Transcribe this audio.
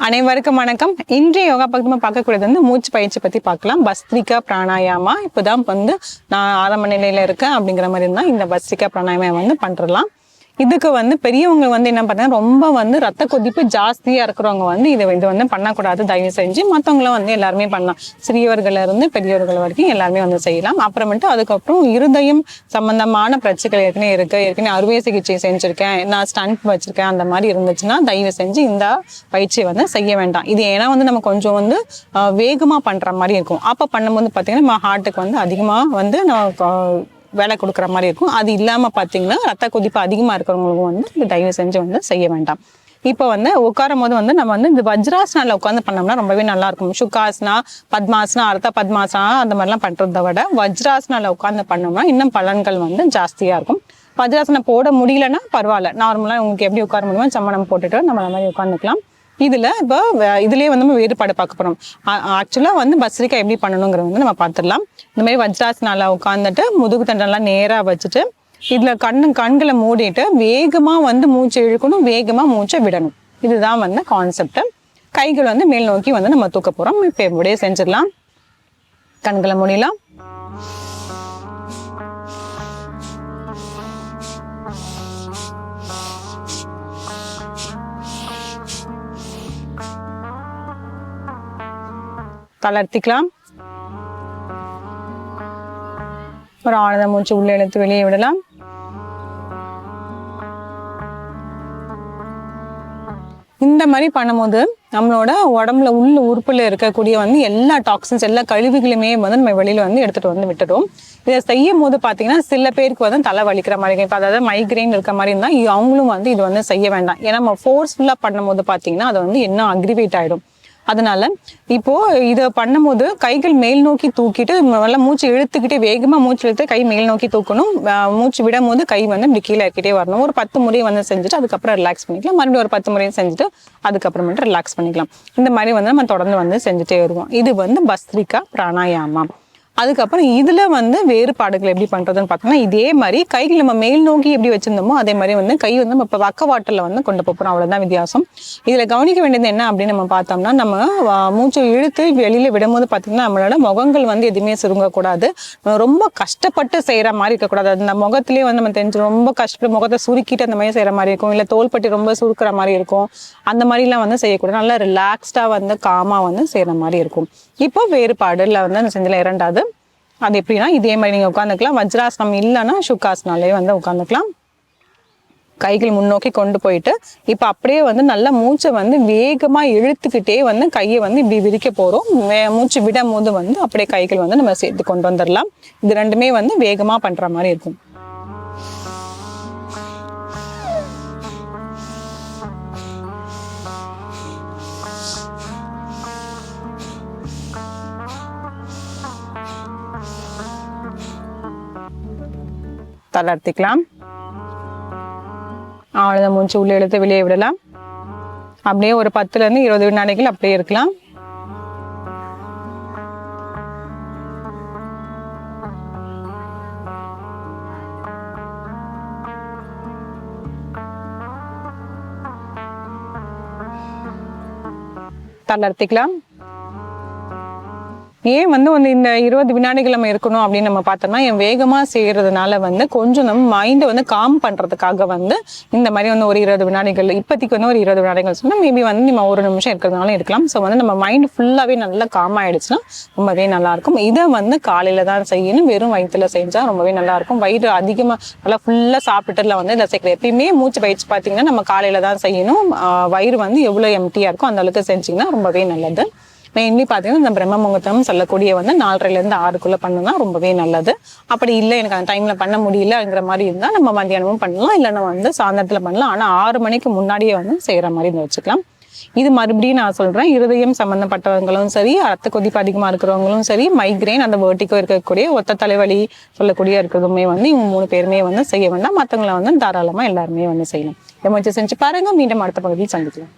அனைவருக்கும் வணக்கம். இன்றைய யோகா பக்கமா பார்க்கக்கூடியது வந்து மூச்சு பயிற்சி பத்தி பார்க்கலாம். பஸ்திரிகா பிராணாயாமா. இப்போதான் வந்து நான் ஆரம்ப நிலையில இருக்கேன் அப்படிங்கிற மாதிரி இருந்தா இந்த பஸ்திரிகா பிராணாயாமா வந்து பண்றலாம். இதுக்கு வந்து பெரியவங்க வந்து என்ன பண்ணா ரொம்ப வந்து ரத்த கொதிப்பு ஜாஸ்தியா இருக்கிறவங்க வந்து இது வந்து பண்ணக்கூடாது. தயவு செஞ்சு மற்றவங்களும் வந்து எல்லாருமே பண்ணலாம். சிறியவர்கள இருந்து பெரியவர்கள் வரைக்கும் எல்லாருமே வந்து செய்யலாம். அப்புறமேட்டு அதுக்கப்புறம் இருதயம் சம்பந்தமான பிரச்சனைகள் ஏற்கனவே அறுவை சிகிச்சை செஞ்சிருக்கேன், நான் ஸ்டண்ட் வச்சிருக்கேன், அந்த மாதிரி இருந்துச்சுன்னா தயவு செஞ்சு இந்த பயிற்சியை வந்து செய்ய வேண்டாம். இது ஏன்னா வந்து நம்ம கொஞ்சம் வந்து வேகமா பண்ற மாதிரி இருக்கும். அப்ப பண்ணும்போது பாத்தீங்கன்னா நம்ம ஹார்ட்டுக்கு வந்து அதிகமா வந்து வேலை கொடுக்குற மாதிரி இருக்கும். அது இல்லாமல் பார்த்தீங்கன்னா ரத்த கொதிப்பு அதிகமாக இருக்கிறவங்களுக்கும் வந்து இது தயவு செஞ்சு வந்து செய்ய வேண்டாம். இப்போ வந்து உட்காரும் போது வந்து நம்ம வந்து இந்த வஜ்ராசனால உட்காந்து பண்ணோம்னா ரொம்பவே நல்லா இருக்கும். சுகாசனா, பத்மாசனா, அர்த்த பத்மாசனா அந்த மாதிரிலாம் பண்றதை விட வஜ்ராசனால உட்காந்து பண்ணோம்னா இன்னும் பலன்கள் வந்து ஜாஸ்தியா இருக்கும். வஜ்ராசனம் போட முடியலன்னா பரவாயில்ல, நார்மலா உங்களுக்கு எப்படி உட்கார முடியுமோ சம்மணம் போட்டுட்டு நம்ம அந்த மாதிரி உட்காந்துக்கலாம். இதுல இப்போ இதுலயே வந்து நம்ம வேறுபாடு பார்க்க போறோம். ஆக்சுவலா வந்து பஸ்திரிகா எப்படி பண்ணணுங்கிறது வந்து நம்ம பார்த்துடலாம். இந்த மாதிரி வஜ்ராசனால உட்காந்துட்டு முதுகு தண்டெல்லாம் நேரா வச்சுட்டு இதுல கண்களை மூடிட்டு வேகமா வந்து மூச்சை இழுக்கணும், வேகமா மூச்சை விடணும். இதுதான் வந்து கான்செப்ட். கைகள் வந்து மேல் நோக்கி வந்து நம்ம தூக்க போறோம். இப்ப எப்படியே செஞ்சிடலாம். கண்களை மூடிடலாம். தளர்த்திக்கலாம். ஒரு ஆழ்ந்த மூச்சு உள்ள இழுத்து வெளியே விடலாம். இந்த மாதிரி பண்ணும்போது நம்மளோட உடம்புல உள்ள உறுப்புல இருக்கக்கூடிய வந்து எல்லா டாக்ஸின்ஸ், எல்லா கழிவுகளுமே வந்து நம்ம வெளியில வந்து எடுத்துட்டு வந்து விட்டுடும். இதை செய்யும் போது பாத்தீங்கன்னா சில பேருக்கு வந்து தலை வலிக்கிற மாதிரி இருக்கும். இப்போ அதாவது மைக்ரைன் இருக்க மாதிரி இருந்தா அவங்களும் வந்து இது வந்து செய்ய வேண்டாம். ஏன்னா நம்ம ஃபோர்ஸ்ஃபுல்லா பண்ணும் போது பாத்தீங்கன்னா அது வந்து இன்னும் அக்ரிவேட் ஆயிடும். அதனால இப்போ இதை பண்ணும்போது கைகள் மேல் நோக்கி தூக்கிட்டு நல்லா மூச்சு இழுத்துக்கிட்டே வேகமா மூச்சு இழுத்து கை மேல் நோக்கி தூக்கணும். மூச்சு விடும் போது கை வந்து இப்படி கீழே இறக்கிட்டே வரணும். ஒரு 10 முறை வந்து செஞ்சுட்டு அதுக்கப்புறம் ரிலாக்ஸ் பண்ணிக்கலாம். மறுபடியும் ஒரு 10 முறையும் செஞ்சுட்டு அதுக்கப்புறமேட்டு ரிலாக்ஸ் பண்ணிக்கலாம். இந்த மாதிரி வந்து நம்ம தொடர்ந்து வந்து செஞ்சுட்டே வருவோம். இது வந்து பஸ்திரிகா பிராணாயாமா. அதுக்கப்புறம் இதுல வந்து வேறுபாடுகள் எப்படி பண்றதுன்னு பார்த்தோம்னா இதே மாதிரி கைகள் நம்ம மேல் நோக்கி எப்படி வச்சிருந்தோமோ அதே மாதிரி வந்து கை வந்து நம்ம இப்போ பக்கவாட்டில் வந்து கொண்டு போகிறோம். அவ்வளவுதான் வித்தியாசம். இதுல கவனிக்க வேண்டியது என்ன அப்படின்னு நம்ம பார்த்தோம்னா நம்ம மூச்சை இழுத்து வெளியில விடும்போது பார்த்தீங்கன்னா நம்மளோட முகங்கள் வந்து எதுவுமே சுருங்கக்கூடாது. ரொம்ப கஷ்டப்பட்டு செய்யற மாதிரி இருக்கக்கூடாது. அந்த முகத்திலேயே வந்து நம்ம தெரிஞ்சு ரொம்ப கஷ்டப்பட்டு முகத்தை சுருக்கிட்டு அந்த மாதிரி செய்யற மாதிரி இருக்கும். இல்லை தோள்பட்டி ரொம்ப சுருக்கிற மாதிரி இருக்கும். அந்த மாதிரிலாம் வந்து செய்யக்கூடாது. நல்லா ரிலாக்ஸ்டா வந்து காமா வந்து செய்யற மாதிரி இருக்கும். இப்போ வேறுபாடுல வந்து செஞ்சல இரண்டாவது அது எப்படின்னா இதே மாதிரி நீங்க உட்காந்துக்கலாம். வஜ்ராசனம் இல்லைன்னா சுகாசனாலே வந்து உட்காந்துக்கலாம். கைகள் முன்னோக்கி கொண்டு போயிட்டு இப்ப அப்படியே வந்து நல்லா மூச்சை வந்து வேகமா இழுத்துக்கிட்டே வந்து கையை வந்து இப்படி விரிக்க போறோம். மூச்சு விடும் போது வந்து அப்படியே கைகள் வந்து நம்ம சேர்த்து கொண்டு வந்துடலாம். இது ரெண்டுமே வந்து வேகமா பண்ற மாதிரி இருக்கும். தளர்த்திக்கலாம். ஆழ்ந்த மூச்சு உள்ள இழுத்து வெளியே விடலாம். அப்படியே ஒரு 10 இருந்து 20 வினாடிகள் அப்படியே இருக்கலாம். தளர்த்திக்கலாம். ஏன் வந்து இந்த 20 வினாடிகள் நம்ம இருக்கணும் அப்படின்னு நம்ம பார்த்தோம்னா என் வேகமா செய்யறதுனால வந்து கொஞ்சம் நம்ம மைண்டை வந்து காம் பண்றதுக்காக வந்து இந்த மாதிரி வந்து ஒரு 20 வினாடிகள் இப்போதைக்கு வந்து ஒரு 20 வினாடிகள் சொன்னா மேபி வந்து நம்ம ஒரு நிமிஷம் இருக்கிறதுனால இருக்கலாம். ஸோ வந்து நம்ம மைண்ட் ஃபுல்லாவே நல்லா காம் ஆயிடுச்சுன்னா ரொம்பவே நல்லா இருக்கும். இதை வந்து காலையில தான் செய்யணும். வெறும் வயிற்றுல செஞ்சா ரொம்பவே நல்லா இருக்கும். வயிறு அதிகமா நல்லா ஃபுல்லா சாப்பிட்டுல வந்து இதை சேர்க்கல. எப்பயுமே மூச்சு பயிற்சி பார்த்தீங்கன்னா நம்ம காலையில தான் செய்யணும். வயிறு வந்து எவ்வளவு எம்டியா இருக்கும் அந்த அளவுக்கு செஞ்சீங்கன்னா ரொம்பவே நல்லது. மெயின்லி பார்த்தீங்கன்னா இந்த பிரம்ம முகூர்த்தம் சொல்லக்கூடிய வந்து 4:30 to 6 பண்ணணும்னா ரொம்பவே நல்லது. அப்படி இல்லை எனக்கு அந்த டைம்ல பண்ண முடியலங்கிற மாதிரி இருந்தால் நம்ம மத்தியானமும் பண்ணலாம், இல்லைன்னா வந்து சாயந்தரத்துல பண்ணலாம். ஆனால் 6 மணிக்கு முன்னாடியே வந்து செய்யற மாதிரி வச்சுக்கலாம். இது மறுபடியும் நான் சொல்றேன், இருதயம் சம்பந்தப்பட்டவங்களும் சரி, ரத்த கொதிப்பு அதிகமா இருக்கிறவங்களும் சரி, மைக்ரைன் அந்த வெர்டிகோ இருக்கக்கூடிய ஒத்த தலைவலி சொல்லக்கூடிய இருக்கிறதுமே வந்து இவங்க 3 பேருமே வந்து செய்ய வேண்டாம். மற்றவங்களை வந்து தாராளமா எல்லாருமே வந்து செய்யணும். இதை முயற்சி செஞ்சு பாருங்க. மீண்டும் அடுத்த பகுதியில் சந்திக்கலாம்.